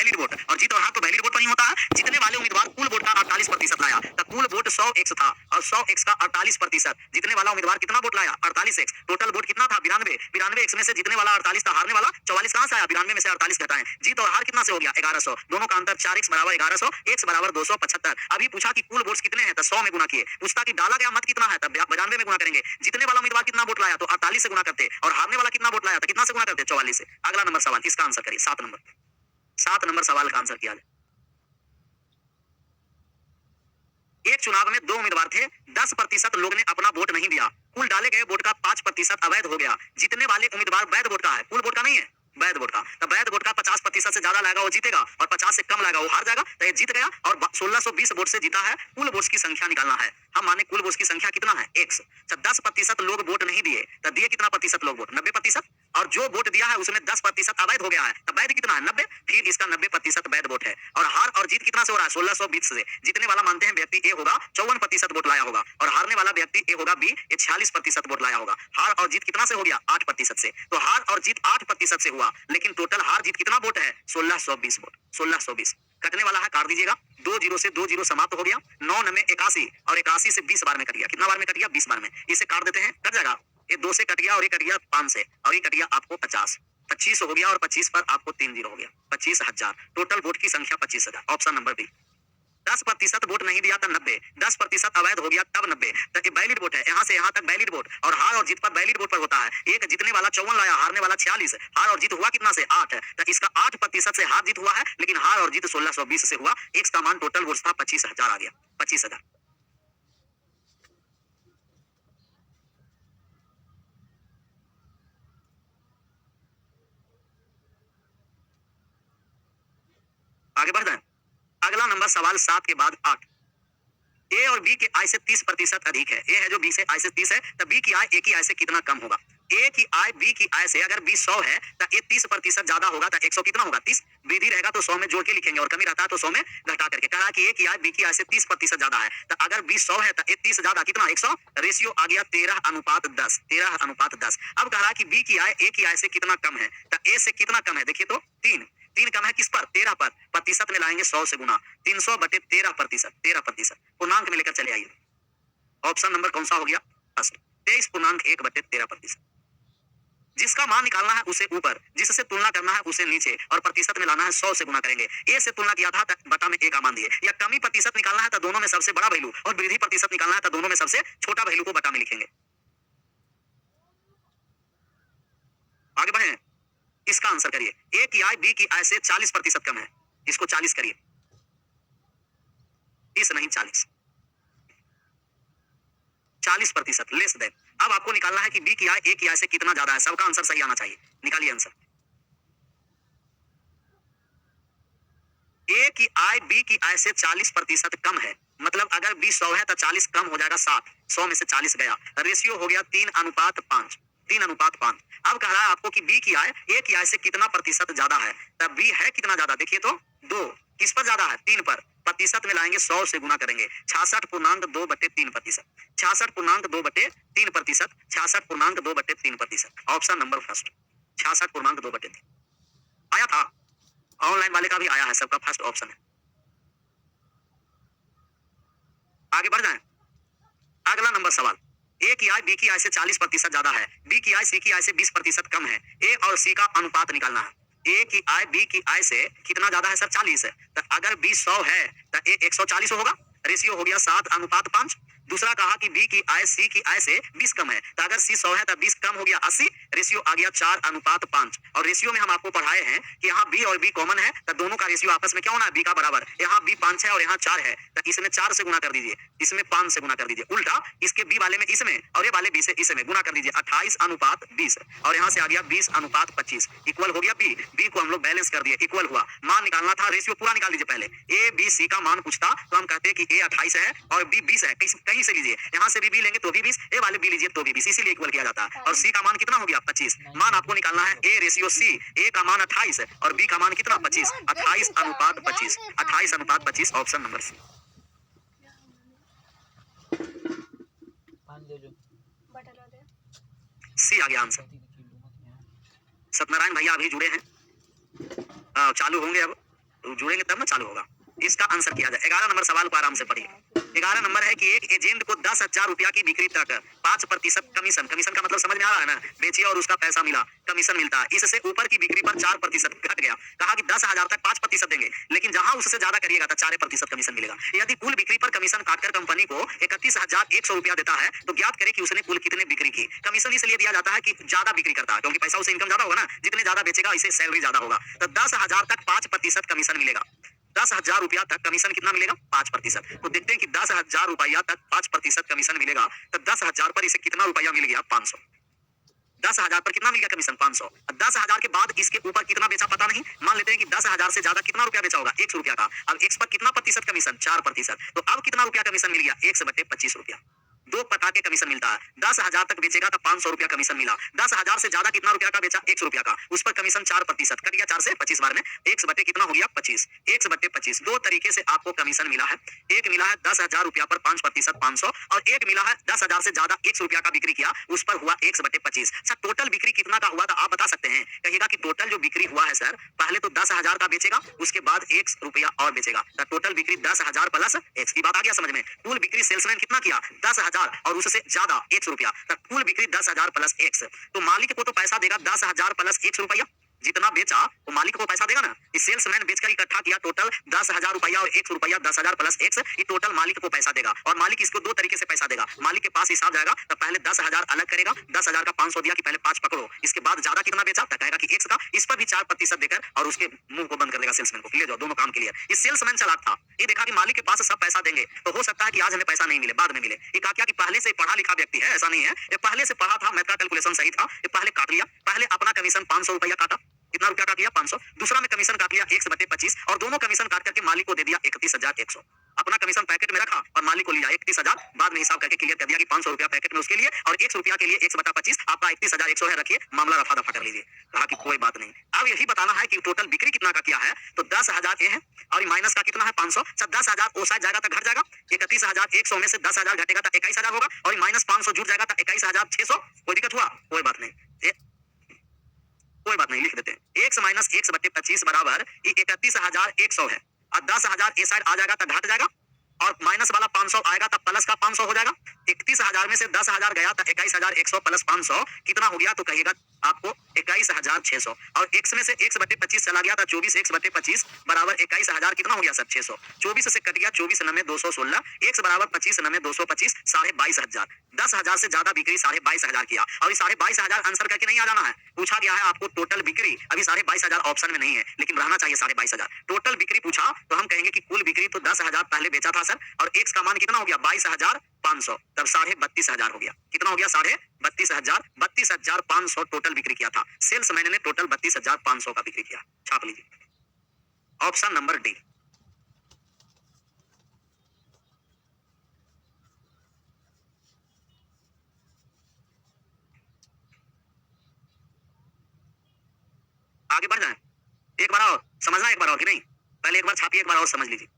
Valid vote, और जीत और हार तो वैलिड वोट पर ही होता है। जीतने वाले उम्मीदवार कुल वोट का 48% लाया, तो कुल वोट 100x था और 100x का 48%। जीतने वाला उम्मीदवार कितना वोट लाया? 48x। टोटल वोट कितना था? 92। 92x में से जीतने वाला 48 था, हारने वाला 44 कहां से आया? 92 में से 48 घटाएं। जीत और हार कितना से हो गया? 1100। दोनों का अंतर 4x बराबर 1100, x बराबर 275। अभी पूछा कि कुल वोट्स कितने हैं, तो 100 में गुना किए। पूछता कि डाला गया मत कितना है, तब 92 में गुना करेंगे। जीतने वाला उम्मीदवार कितना वोट लाया, तो 48 से गुना करते, और हारने वाला कितना वोट लाया, तो कितना से गुना करते? 44 से। अगला नंबर सवाल, इसका आंसर करिए। 7 नंबर सवाल का आंसर किया जाए। एक चुनाव में 2 उम्मीदवार थे, 10% लोग ने अपना वोट नहीं दिया, कुल डाले गए वोट का 5% अवैध हो गया। जीतने वाले उम्मीदवार वैध वोट का है, कुल वोट का नहीं है, वैध वोट का। तो वैध वोट का 50% से ज्यादा लाएगा वो जीतेगा, और 50 से कम लाएगा वो हार जाएगा। तो ये जीत गया और 1620 वोट से जीता है। कुल वोट्स की संख्या निकालना है। हम माने कुल वोट्स की संख्या कितना है? x। 10% लोग वोट नहीं दिए, तो दिए कितना प्रतिशत लोग वोट? 90%। और जो वोट दिया है उसमें 10% अवैध हो गया है, तो वैध कितना है? 90। फिर इसका 90% वैध वोट है। और हार और जीत कितना से हो रहा है? 1620 से। जीतने वाला मानते हैं व्यक्ति ए होगा, 54% वोट लाया होगा, और हारने वाला व्यक्ति ए होगा बी, 46% वोट लाया होगा। हार और जीत कितना से हो गया? 8% से। तो हार और जीत 8% से हुआ, लेकिन टोटल हार जीत कितना वोट है? 1620 वोट। 1620 कटने वाला है, काट दीजिएगा। 2 जीरो से 2 जीरो समाप्त हो गया। 9 9 में 81, और 81 से 20 बार में कट गया। कितना बार में कट गया? 20 बार में। इसे काट देते हैं, कट जाएगा। ये 2 से कट गया, और ये कट गया 5 से, और ये कट गया आपको 50। 25 हो गया, और 25 पर आपको 3 जीरो हो गया। 25,000। टोटल वोट की संख्या 25,000। Option number B. 10% वोट नहीं दिया था 90, 10% अवैध हो गया तब 90। तो ये वैलिड वोट है, यहाँ से यहाँ तक वैलिड वोट, और हार और जीत पर वैलिड वोट पर होता है। एक जीतने वाला 54 लाया, हारने वाला 46। हार और जीत हुआ कितना से? 8। तो इसका 8% से हार जीत हुआ है, लेकिन हार और जीत 1620 से हुआ। एक्स का मान टोटल वोट था 25,000 आ गया। 25,000। आगे बढ़ जाए। अगला नंबर सवाल 7 के बाद 8। ए और बी के आय से 30% अधिक है। ए है जो बी से आय से 30 है, तो बी की आय ए की आय से कितना कम होगा? ए की आय बी की आय से, अगर बी 100 है तो ए 30% ज्यादा होगा, तो 100 कितना होगा? 30। वृद्धि रहेगा तो 100 में जोड़ के लिखेंगे, और कमी रहता है तो 100 में घटा करके। कहा कि ए की आय बी की आय से 30% ज्यादा है, तो अगर बी 100 है तो ए 30 ज्यादा, कितना? 100। रेशियो आ गया 13:10। 13:10। अब कह रहा कि बी की आय ए की आय से कितना कम है, तो ए से कितना कम है? देखिए तो 3। 3 कम है किस पर? 13 पर। प्रतिशत में लाएंगे 100 से गुना। 300/13%। 13%। पूर्णांक में लेकर चले आइए। ऑप्शन नंबर कौन सा हो गया? फर्स्ट। 23.1/13%। जिसका मान निकालना है उसे ऊपर, जिससे तुलना करना है उसे नीचे, और प्रतिशत में लाना है 100 से गुना करेंगे। ए से तुलना किया था तो बटा में ए का मान दिए, या कमी प्रतिशत निकालना है तो दोनों में सबसे बड़ा वैल्यू, और वृद्धि प्रतिशत निकालना है तो दोनों में सबसे छोटा वैल्यू को बटा में लिखेंगे। आगे बढ़े, इसका आंसर करिए। ए की आय बी की आय से 40% कम है, इसको 40 करिए। 30 नहीं, 40। 40% लेस देन। अब आपको निकालना है कि बी की आय ए की आय से कितना ज्यादा है। सबका आंसर सही आना चाहिए। निकालिए आंसर। ए की आय बी की आय से 40% कम है, मतलब अगर बी 100 है तो 40 कम हो जाएगा 60। 100 में से 40 गया, रेशियो हो गया 3:5। 3:5। अब कह रहा है आपको कि बी की आय ए की आय से कितना प्रतिशत ज्यादा है, तब बी है कितना ज्यादा? देखिए तो 2। किस पर ज्यादा है? 3 पर। प्रतिशत में लाएंगे 100 से गुना करेंगे। 66.2/3%। 66.2/3%। 66.2/3%। Option number first. 66.2/3 आया था। ऑनलाइन वाले का भी आया है, सबका फर्स्ट ऑप्शन है। आगे बढ़ जाएं। अगला नंबर सवाल। ए की आय बी की आय से 40% ज्यादा है, बी की आय सी की आय से 20% कम है। ए और सी का अनुपात निकालना है। ए की आय बी की आय से कितना ज्यादा है सर? 40 है। तो अगर बी 100 है तो ए 140 होगा। रेशियो हो गया 7:5। दूसरा कहा कि बी की आय सी की आय से 20 कम है, तो अगर सी 100 है तो 20 कम हो गया 80। रेशियो आ गया 4:5। और रेशियो में हम आपको पढ़ाए हैं कि यहाँ बी और बी कॉमन है, तो दोनों का रेशियो आपस में क्या होना है? बी का बराबर। यहाँ बी 5 है और यहाँ 4 है, तो इसमें 4 से गुना कर दीजिए, इसमें 5 से गुना कर दीजिए। उल्टा इसके बी वाले में इसमें, और ये वाले बी से इसमें गुना कर दीजिए। 28:20, और यहाँ से आ गया 20:25। इक्वल हो गया बी। बी को हम लोग बैलेंस कर दिए, इक्वल हुआ। मान निकालना था, रेशियो पूरा निकाल दीजिए पहले। ए बी सी का मान पूछता तो हम कहते कि ए 28 है और बी 20 है। कहीं से लीजिए, यहाँ से भी लेंगे तो भी 20, ए वाले बी लीजिए तो भी 20, इसीलिए इक्वल किया जाता है। और सी का मान कितना हो गया? 25। मान आपको निकालना है ए रेशियो सी। ए का मान 28 है और बी का मान कितना? 25। 28:25। 28:25। Option number C. सी आ गया आंसर। सत्यनारायण भैया अभी जुड़े हैं, चालू होंगे अब, जुड़ेंगे तब ना चालू होगा। इसका आंसर किया जाए। 11 नंबर सवाल को आराम से पढ़िए। 11 नंबर है कि एक एजेंट को 10,000 रुपया की बिक्री तक 5% कमीशन, कमीशन का मतलब समझ में आ रहा है ना, बेचिए और उसका पैसा मिला, कमीशन मिलता है। इससे ऊपर की बिक्री पर 4% घट गया, कहा कि 10,000 तक 5% देंगे, लेकिन जहां उससे ज्यादा करिएगा तो 4% कमीशन मिलेगा। यदि कुल बिक्री पर कमीशन काटकर कंपनी को 31,100 रुपया देता है तो ज्ञात करें कि उसने कुल कितने बिक्री की। कमीशन इसलिए दिया जाता है कि ज्यादा बिक्री करता है, क्योंकि पैसा उसे इनकम ज्यादा होगा ना, जितने ज्यादा बेचेगा इसे सैलरी ज्यादा होगा। तो 10,000 तक 5% कमीशन मिलेगा। 10,000 रुपया तक कमीशन कितना मिलेगा? 5%। तो देखते हैं कि 10,000 रुपया तक 5% कमीशन मिलेगा, तो 10,000 पर इसे कितना रुपया मिल गया? 500। 10,000 पर कितना मिल गया कमीशन? 500। 10,000 के बाद इसके ऊपर कितना बेचा पता नहीं, मान लेते हैं कि 10,000 से ज्यादा कितना रुपया बेचा होगा? 100 रुपया का। अब x पर कितना प्रतिशत कमीशन? 4%। तो अब कितना रुपया कमीशन मिल गया? 1/25 रुपया। दो प्रकार के कमीशन मिलता है। 10,000 तक बेचेगा तो 500 रुपया कमीशन मिला। 10,000 से ज्यादा कितना रुपया का बेचा? 100 रुपया का, उस पर कमीशन 4%, कट गया 4 से 25 बार में 1 बटे कितना हो गया? 25। 1/25। दो तरीके से आपको कमीशन मिला है। एक मिला है 10,000 रुपया पर 5% 500, और एक मिला है 10,000 से ज्यादा 100 रुपया का बिक्री किया, उस पर हुआ 1/25। सर टोटल बिक्री कितना का हुआ था आप बता सकते हैं? कहिएगा कि टोटल जो बिक्री हुआ है सर, पहले तो 10,000 का बेचेगा, उसके बाद 1 रुपया और बेचेगा, तो टोटल बिक्री 10,000 प्लस x की बात आ गया समझ में। कुल बिक्री सेल्समैन कितना किया? 10,000 और उससे ज्यादा 100 रुपया, तो कुल बिक्री 10,000 प्लस x। तो मालिक को तो पैसा देगा 10,000 प्लस 100 रुपया, जितना बेचा वो मालिक को पैसा देगा ना। इस सेल्समैन बेचकर इकट्ठा किया टोटल 10,000 रुपया और 100 रुपया, 10,000 प्लस x, ये टोटल मालिक को पैसा देगा। और मालिक इसको दो तरीके से पैसा देगा। मालिक के पास हिसाब जाएगा तो पहले 10,000 अलग करेगा, 10,000 का 500 दिया कि पहले 5 पकड़ो, इसके बाद ज्यादा कितना बेचा तो कहेगा कि x था, इस पर भी 4% देकर और उसके मुंह को बंद कर देगा सेल्समैन को, ले जाओ दोनों काम के लिए। ये सेल्समैन चालाक था, ये देखा कि मालिक के पास सब पैसा देंगे तो हो सकता है कि आज हमें पैसा नहीं मिले, बाद में मिले। ये कहा क्या कि पहले से पढ़ा लिखा व्यक्ति है, ऐसा नहीं है, ये पहले से पढ़ा था, मैथ का कैलकुलेशन सही था, ये पहले काट लिया, पहले अपना कमीशन 500 रुपया काटा, कितना रुपया काट लिया? 500। दूसरा में कमीशन काट लिया 1/25 और दोनों कमीशन काट करके मालिक को दे दिया 31,100। अपना कमीशन पैकेट में रखा और मालिक को लिया 31,000, बाद में हिसाब करके क्लियर कर दिया कि 500 रुपया पैकेट में उसके लिए और 100 रुपया के लिए 1/25, आपका 31,100 है, रखिए, मामला रफा दफा कर लीजिए। कहा कि कोई बात नहीं, अब यही बताना है कि टोटल बिक्री कितना का किया है, तो 10,000 ये है और माइनस का कितना है? 500। सर 10,000 ओ साइड जाएगा तो घट जाएगा, 31,100 में से 10,000 घटेगा तो 21,000 होगा, और माइनस 500 जुड़ जाएगा तो 21,600। कोई दिक्कत हुआ? कोई बात नहीं, कोई बात नहीं, लिख देते हैं। x माइनस 1/25 बराबर 31,100 है, और 10,000 ए साइड आ जाएगा तो घट जाएगा, और माइनस वाला 500 आएगा तब प्लस का 500 हो जाएगा। 31,000 में से 10,000 गया तो 21,100 प्लस 500 कितना हो गया? तो कहिएगा आपको 21,600, और x में से 1/25 चला गया था 24, 1/25 बराबर 21,000 कितना हो गया सर? 600। 24 से कट गया 24 9 216, x बराबर 25 9 225, 22,500। 10,000 से ज्यादा बिक्री 22,500 किया, और 22,500 आंसर करके नहीं आ जाना है, पूछा गया है आपको टोटल बिक्री। अभी 22,500 ऑप्शन में नहीं है, लेकिन रहना चाहिए 22,500। टोटल बिक्री पूछा तो हम कहेंगे कि कुल बिक्री तो 10,000 पहले बेचा था सर, और x का मान कितना हो गया? 22,500, तब 32,500 हो गया। कितना हो गया? 32,500। 32,500 टोटल बिक्री किया था सेल्समैन ने, टोटल 32,500 का बिक्री किया। छाप लीजिए ऑप्शन नंबर डी। आगे बढ़ जाए, एक बार और समझना, एक बार और कि नहीं, पहले एक बार छापिए, एक बार और समझ लीजिए।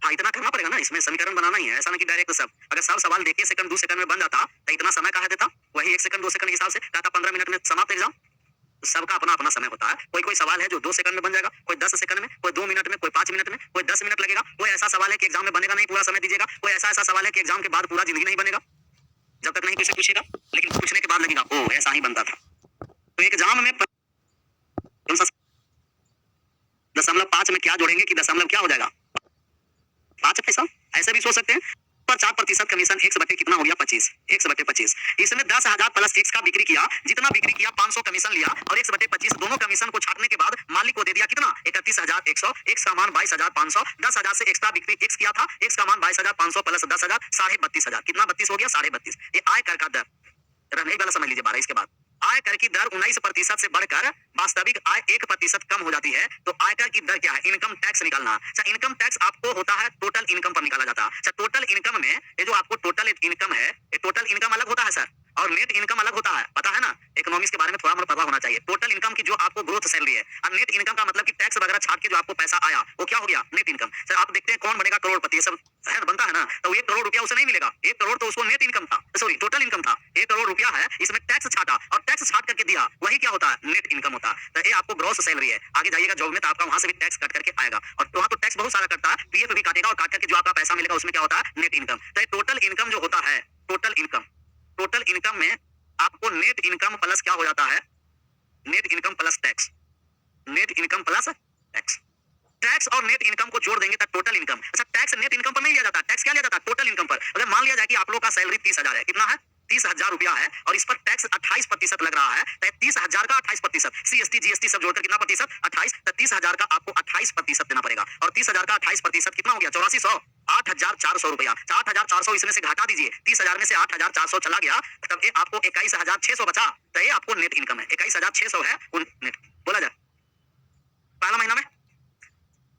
हाँ इतना करना पड़ेगा ना, इसमें समीकरण बनाना ही है, ऐसा नहीं कि डायरेक्ट सब। अगर सब सवाल देखिए सेकंड 2 सेकंड में बन जाता तो इतना समय कहा देता, वही 1 सेकंड 2 सेकंड के हिसाब से कहता 15 मिनट में समाप्त एग्जाम। सबका अपना अपना समय होता है, कोई कोई सवाल है जो 2 सेकंड में बन जाएगा, कोई 10 सेकंड में, कोई 2 मिनट में, कोई 5 मिनट में, कोई 10 मिनट लगेगा। कोई ऐसा सवाल है कि एग्जाम में बनेगा नहीं, पूरा समय दीजिएगा। कोई ऐसा सवाल है कि एग्जाम के बाद पूरा जिंदगी नहीं बनेगा, जब तक नहीं किसी पूछेगा, लेकिन पूछने के बाद लगेगा ओ ऐसा ही बनता था। तो एग्जाम में 0.5 में क्या जोड़ेंगे कि दशमलव क्या हो जाएगा? 5 पैसा, ऐसे भी सोच सकते हैं। पर 4% कमीशन, x बटे कितना हो गया? 25, 1/25। इसमें 10,000 प्लस x का बिक्री किया, जितना बिक्री किया 500 कमीशन लिया, और 1/25 दोनों कमीशन को छाटने के बाद मालिक को दे दिया कितना? 31,100, x का मान 22,500, 10,000 से एक्स्ट्रा बिक्री x किया था, x का मान 22,500 प्लस 10,000, 32,500, कितना? 32 हो गया, 32.5। ये आय कर का दर, रहने वाला समझ लीजिए 12 इसके बाद। आय कर की दर 19% से बढ़कर वास्तविक आय 1% कम हो जाती है, तो आयकर की दर क्या है? इनकम टैक्स निकालना। अच्छा इनकम टैक्स आपको होता है टोटल इनकम पर निकाला जाता है। अच्छा टोटल इनकम में ये जो आपको टोटल इनकम है, ये टोटल इनकम अलग होता है सर, और नेट इनकम अलग होता है, पता है ना? इकोनॉमिक्स के बारे में थोड़ा मोड़ा पता होना चाहिए। टोटल इनकम की जो आपको ग्रोथ सैलरी है, और नेट इनकम का मतलब कि टैक्स वगैरह छाट के जो आपको पैसा आया वो क्या हो गया? Net income. सर आप देखते हैं कौन बनेगा करोड़पति, ये सब है बनता है ना, तो 1 करोड़ रुपया उसे नहीं मिलेगा, 1 करोड़ तो उसको नेट इनकम था, सॉरी टोटल इनकम था। 1 करोड़ रुपया है, इसमें टैक्स छाटा और टैक्स छाट करके दिया, वही क्या होता है? नेट इनकम होता है। तो ये आपको ग्रॉस सैलरी है। आगे जाइएगा जॉब में तो आपका वहां से भी टैक्स कट करके आएगा, और वहां तो टैक्स बहुत सारा कटता है, पीएफ भी काटेगा और काट करके जो आपका पैसा मिलेगा उसमें क्या होता है? Net income. तो ये टोटल इनकम जो होता है, टोटल इनकम में आपको नेट इनकम प्लस क्या हो जाता है? Net income plus tax, net income plus tax. Tax और नेट इनकम को जोड़ देंगे तब टोटल इनकम। अच्छा, टैक्स नेट इनकम पर नहीं लिया जाता, टैक्स क्या लिया जाता? टोटल इनकम पर। अगर मान लिया जाए कि आप लोग का सैलरी 30,000 है, कितना है? 30,000 रुपया है, और इस पर टैक्स 28% लग रहा है, तो 30,000 का 28%, सीएसटी जीएसटी सब जोड़कर कितना प्रतिशत? 28। तो 30,000 का आपको 28% देना पड़ेगा, और 30,000 का 28% कितना हो गया? 8400, 8,400 रुपया। 8,400 इसमें से घटा दीजिए, 30,000 में से 8,400 चला गया, तब ये आपको 21,600 बचा, तो ये आपको नेट इनकम है। 21,600 है नेट। बोला जाए पहला महीना में,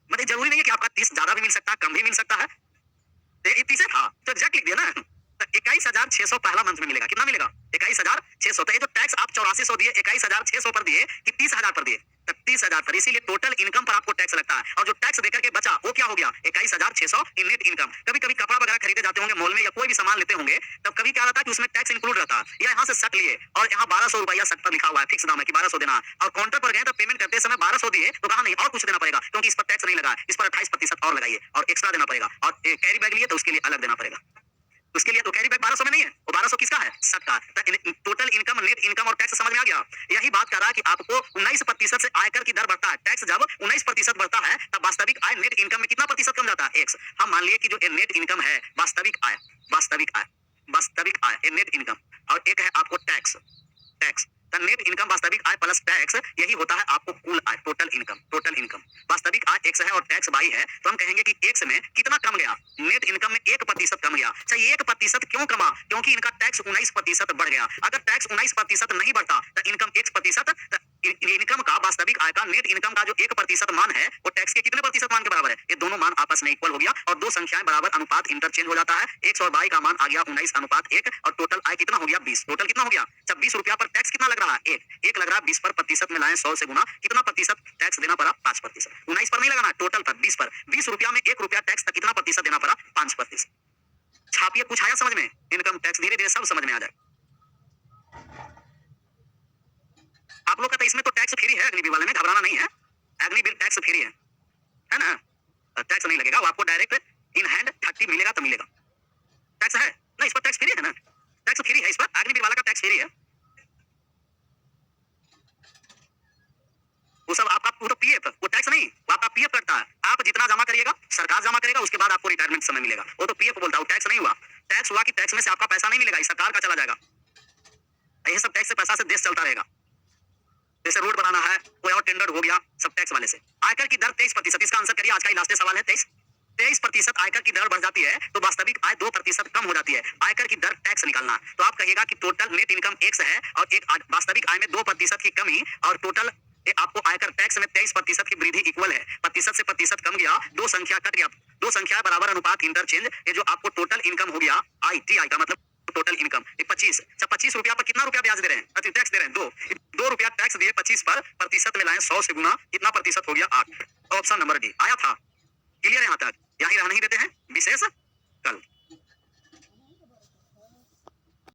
मतलब जरूरी नहीं है कि आपका 30 ज्यादा भी मिल सकता है, कम भी मिल सकता है। तो 30 है, हाँ, तो एग्जैक्ट लिख दिया ना। तो 21,600 पहला मंथ में मिलेगा। कितना मिलेगा? 21,600। तो ये जो टैक्स आप 8400 दिए, 21,600 पर दिए कि 30,000 पर दिए? तो 30,000 पर, इसीलिए टोटल इनकम पर आपको टैक्स लगता है, और जो टैक्स देकर के बचा वो क्या हो गया? 21,600 इन नेट इनकम। कभी कभी कपड़ा वगैरह खरीदे जाते होंगे मॉल में, या कोई भी सामान लेते होंगे, तब कभी क्या रहता है कि उसमें टैक्स इंक्लूड रहता है, या यहाँ से शर्ट लिए और यहाँ 1,200 रुपया शर्ट पर लिखा हुआ है, फिक्स दाम है कि 1,200 देना है, और काउंटर पर गए तो पेमेंट करते समय 1,200 दिए, तो कहा नहीं और कुछ देना पड़ेगा, क्योंकि इस पर टैक्स नहीं लगा है, इस पर 28% और लगाइए और एक्स्ट्रा देना पड़ेगा। और कैरी बैग लिए तो उसके लिए अलग देना पड़ेगा, उसके लिए तो कैरी बैग 1,200 में नहीं है, वो 1,200 किसका है? शर्ट का। टोटल इनकम, नेट इनकम और टैक्स समझ में आ गया। यही बात कर रहा है कि आपको 19% से आयकर की दर बढ़ता है। टैक्स जब 19% बढ़ता है तब वास्तविक आय नेट इनकम में कितना प्रतिशत कम जाता है? 1। हम मान लिए कि जो नेट इनकम है, वास्तविक आय, ये नेट इनकम, और एक है आपको टैक्स। नेट इनकम वास्तविक आय प्लस टैक्स, यही होता है आपको कुल आय, टोटल इनकम। वास्तविक आय x है और टैक्स y है, तो हम कहेंगे कि x में कितना कम गया? नेट इनकम में 1% कम गया। अच्छा, 1% क्यों कमा? क्योंकि इनका टैक्स 19% बढ़ गया। अगर टैक्स 19% नहीं बढ़ता तो इनकम 1%, इनकम का, वास्तविक आय का, नेट इनकम का जो 1% मान है वो टैक्स के कितने प्रतिशत मान के बराबर है? ये दोनों मान आपस में इक्वल हो गया, और दो संख्याएं बराबर, अनुपात इंटरचेंज हो जाता है। x और y का मान आ गया 19:1, और टोटल आय कितना हो गया? 20। टोटल कितना हो गया? 26 रुपया पर टैक्स कितना लग रहा है? 1 लग रहा है। 20 पर प्रतिशत में लाए 100 से गुना, कितना प्रतिशत टैक्स देना पड़ा? 5%। 19 पर नहीं लगाना, टोटल पर, 20 पर। 20 रुपया में 1 रुपया टैक्स, कितना प्रतिशत देना पड़ा? 5%। छापिए, कुछ आया समझ में? इनकम टैक्स धीरे धीरे सब समझ में आ जाए। आप लोग का तो इसमें तो टैक्स फ्री है, अग्निवीर वाले में घबराना नहीं है, अग्निवीर टैक्स फ्री है ना? टैक्स नहीं लगेगा, वो आपको डायरेक्ट इन हैंड 30 मिलेगा तो मिलेगा। टैक्स है ना, इस पर टैक्स फ्री है ना, टैक्स फ्री है इस पर, अग्निवीर वाला का टैक्स फ्री है। वो सब आपका, वो तो पीएफ, वो टैक्स नहीं, वो आपका पीएफ कटता है। आप जितना जमा करिएगा सरकार जमा करेगा, उसके बाद आपको रिटायरमेंट समय मिलेगा, वो तो पीएफ बोलता है, वो टैक्स नहीं हुआ। टैक्स हुआ कि टैक्स में से आपका पैसा नहीं मिलेगा, इस सरकार का चला जाएगा। ये सब टैक्स से पैसा से देश चलता रहेगा। जैसे रोड बनाना है, कोई और टेंडर हो गया, सब टैक्स वाले से। आयकर की दर 23%, इसका आंसर करिए, आज का लास्ट सवाल है। 23% आयकर की दर बढ़ जाती है तो वास्तविक आय 2% कम हो जाती है। आयकर की दर टैक्स निकालना, तो आप कहिएगा कि टोटल नेट इनकम x है, और एक वास्तविक आय में 2% की कमी, और टोटल आपको आयकर टैक्स में 23% की वृद्धि इक्वल है। प्रतिशत से प्रतिशत कम गया, दो संख्या कट गया, दो संख्या बराबर, अनुपात इंटरचेंज, ये जो आपको टोटल इनकम हो गया, आई का मतलब टोटल इनकम 25। 25 रुपया पर कितना रुपया ब्याज दे रहे हैं? टैक्स दे रहे हैं 2 रुपया टैक्स दिए 25 पर, प्रतिशत में लाए 100 से गुना, कितना प्रतिशत हो गया? 8। ऑप्शन नंबर डी आया था। क्लियर है यहाँ तक? यहाँ ही रहने ही देते हैं, विशेष कल।